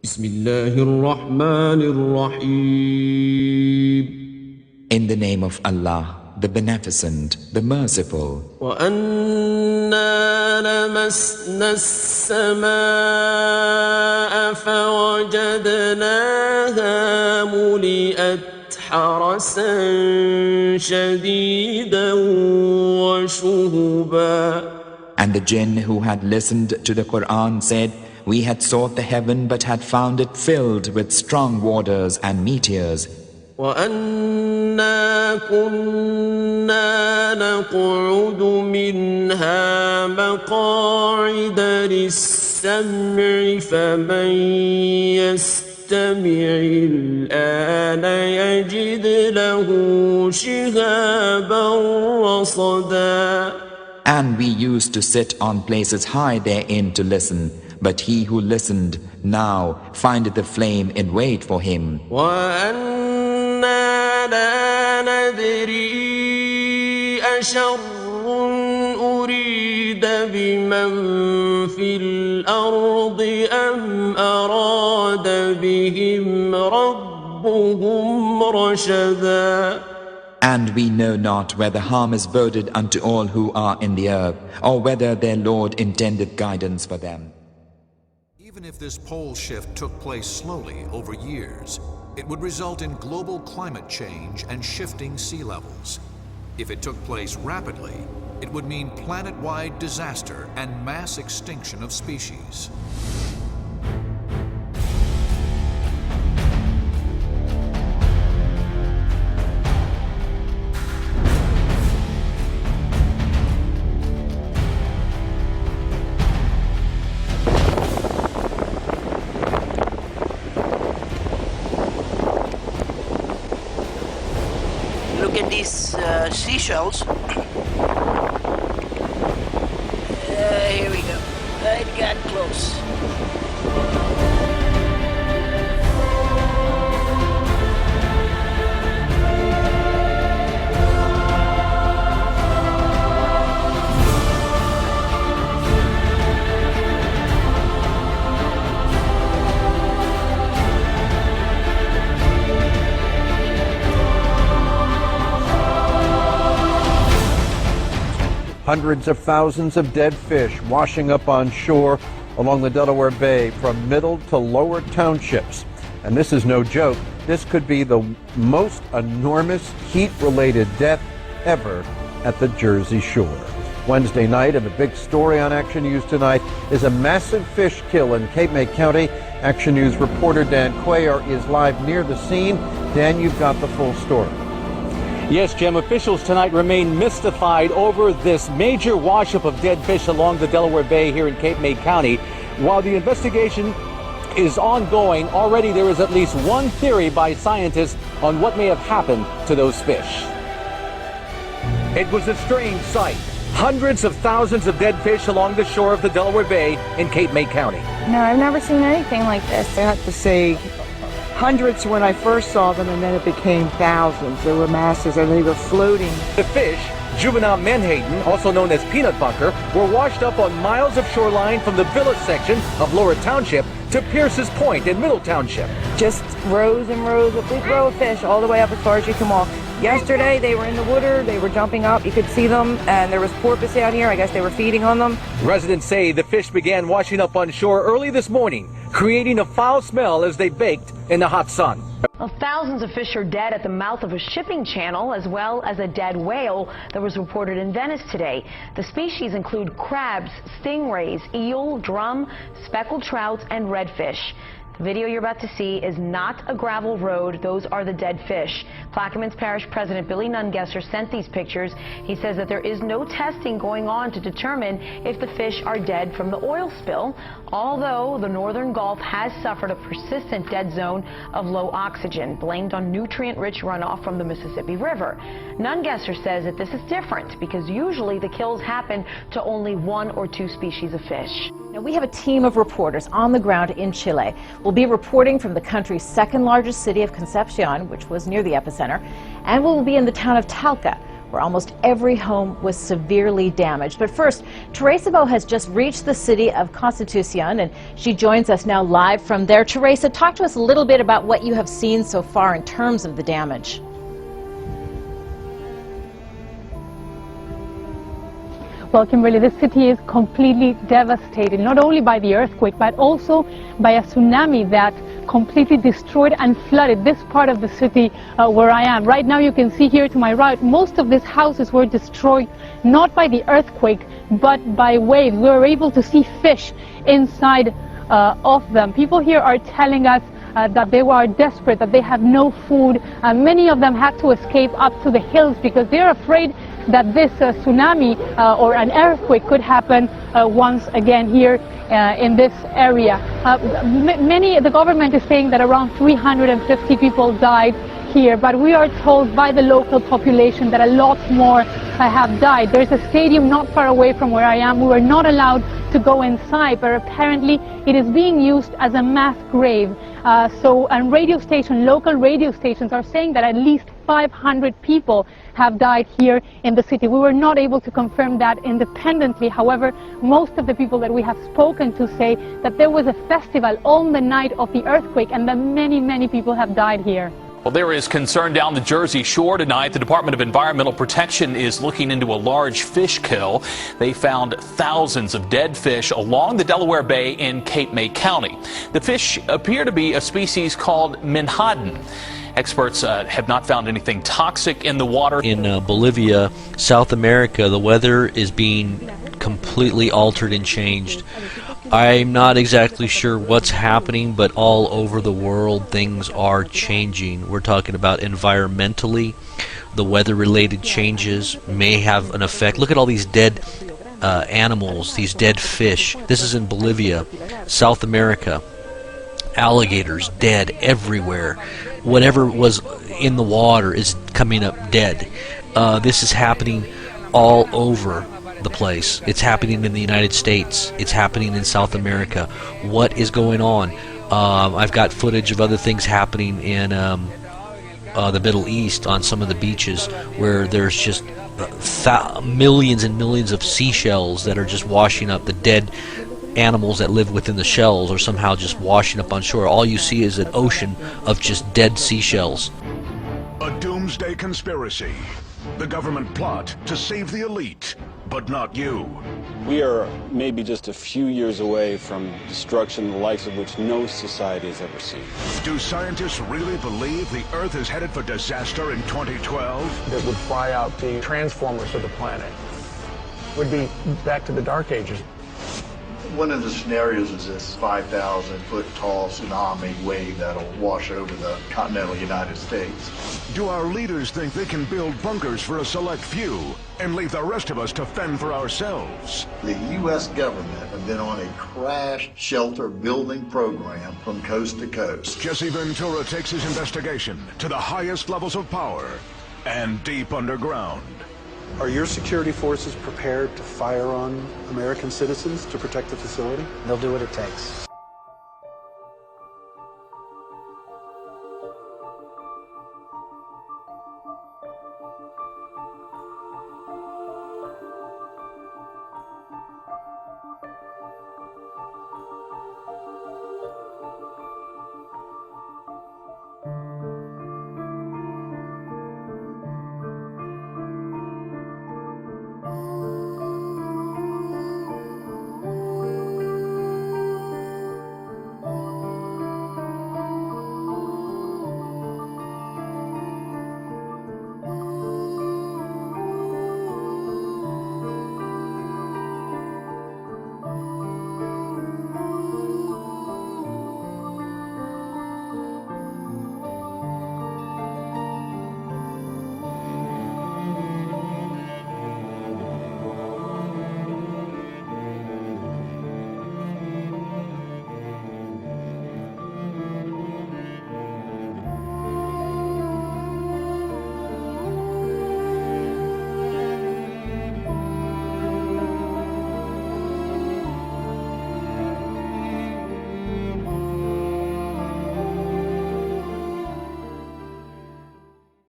بسم الله الرحمن الرحيم. In the name of Allah, the Beneficent, the Merciful. وَأَنَّا لَمَسْنَا السَّمَاءَ فَوَجَدْنَاهَا مُلِئَتْ حَرَسًا شَدِيدًا وَشُهُبًا. And the jinn who had listened to the Quran said, we had sought the heaven but had found it filled with strong waters and meteors. وَأَنَّا كُنَّا نَقْعُدُ مِنْهَا مَقَاعِدَ لِلسَّمْعِ فَمَنْ يَسْتَمِعِ الْآنَ يَجِدْ لَهُ شِهَابًا رَصَدًا. And we used to sit on places high therein to listen, but he who listened now findeth the flame in wait for him. وَأَنَّا لَا نَدْرِي أَشَرٌّ أُرِيدَ بِمَنْ فِي الْأَرْضِ أَمْ أَرَادَ بِهِمْ رَبُّهُمْ رَشَدًا. And we know not whether harm is boded unto all who are in the earth, or whether their Lord intended guidance for them. Even if this pole shift took place slowly over years, it would result in global climate change and shifting sea levels. If it took place rapidly, it would mean planet-wide disaster and mass extinction of species. Look at these seashells. Here we go. It got close. Hundreds of thousands of dead fish washing up on shore along the Delaware Bay from middle to lower townships. And this is no joke. This could be the most enormous heat-related death ever at the Jersey Shore. Wednesday night, and the big story on Action News tonight is a massive fish kill in Cape May County. Action News reporter Dan Cuellar is live near the scene. Dan, you've got the full story. Yes, Jim, officials tonight remain mystified over this major wash-up of dead fish along the Delaware Bay here in Cape May County. While the investigation is ongoing, already there is at least one theory by scientists on what may have happened to those fish. It was a strange sight. Hundreds of thousands of dead fish along the shore of the Delaware Bay in Cape May County. No, I've never seen anything like this. I have to say, hundreds when I first saw them, and then it became thousands. There were masses, and they were floating. The fish, juvenile menhaden, also known as peanut bunker, were washed up on miles of shoreline from the Village section of Lower Township to Pierce's Point in Middle Township. Just rows and rows, a big row of fish all the way up as far as you can walk. Yesterday, they were in the water, they were jumping up, you could see them, and there was porpoise out here. I guess they were feeding on them. Residents say the fish began washing up on shore early this morning, creating a foul smell as they baked in the hot sun. Well, thousands of fish are dead at the mouth of a shipping channel, as well as a dead whale that was reported in Venice today. The species include crabs, stingrays, eel, drum, speckled trouts, and redfish. The video you're about to see is not a gravel road. Those are the dead fish. Plaquemines Parish President Billy Nungesser sent these pictures. He says that there is no testing going on to determine if the fish are dead from the oil spill, although the northern Gulf has suffered a persistent dead zone of low oxygen, blamed on nutrient-rich runoff from the Mississippi River. Nungesser says that this is different because usually the kills happen to only 1 or 2 species of fish. Now, we have a team of reporters on the ground in Chile. We'll be reporting from the country's second largest city of Concepcion, which was near the epicenter, and we'll be in the town of Talca, where almost every home was severely damaged. But first, Teresa Bo has just reached the city of Constitucion, and she joins us now live from there. Teresa, talk to us a little bit about what you have seen so far in terms of the damage. Well, Kimberly, this city is completely devastated, not only by the earthquake, but also by a tsunami that completely destroyed and flooded this part of the city where I am. Right now, you can see here to my right, most of these houses were destroyed not by the earthquake, but by waves. We were able to see fish inside of them. People here are telling us that they were desperate, that they have no food. Many of them had to escape up to the hills because they're afraid that this tsunami or an earthquake could happen once again here in this area. The government is saying that around 350 people died here, but we are told by the local population that a lot more have died. There's a stadium not far away from where I am. We were not allowed to go inside, but apparently it is being used as a mass grave. And local radio stations are saying that at least 500 people have died here in the city. We were not able to confirm that independently. However, most of the people that we have spoken to say that there was a festival on the night of the earthquake and that many, many people have died here. Well, there is concern down the Jersey Shore tonight. The Department of Environmental Protection is looking into a large fish kill. They found thousands of dead fish along the Delaware Bay in Cape May County. The fish appear to be a species called menhaden. Experts have not found anything toxic in the water. In Bolivia, South America, the weather is being completely altered and changed. I'm not exactly sure what's happening, but all over the world things are changing. We're talking about environmentally. The weather-related changes may have an effect. Look at all these dead animals, these dead fish. This is in Bolivia, South America. Alligators dead everywhere. Whatever was in the water is coming up dead. This is happening all over the place. It's happening in the United States. It's happening in South America. What is going on? I've got footage of other things happening in the Middle East on some of the beaches where there's just millions and millions of seashells that are just washing up. The dead animals that live within the shells are somehow just washing up on shore. All you see is an ocean of just dead seashells. A doomsday conspiracy. The government plot to save the elite, but not you. We are maybe just a few years away from destruction the likes of which no society has ever seen. Do scientists really believe the Earth is headed for disaster in 2012? That would fry out the transformers of the planet. Would be back to the Dark Ages. One of the scenarios is this 5,000-foot tall tsunami wave that'll wash over the continental United States. Do our leaders think they can build bunkers for a select few and leave the rest of us to fend for ourselves? The U.S. government have been on a crash shelter building program from coast to coast. Jesse Ventura takes his investigation to the highest levels of power and deep underground. Are your security forces prepared to fire on American citizens to protect the facility? They'll do what it takes.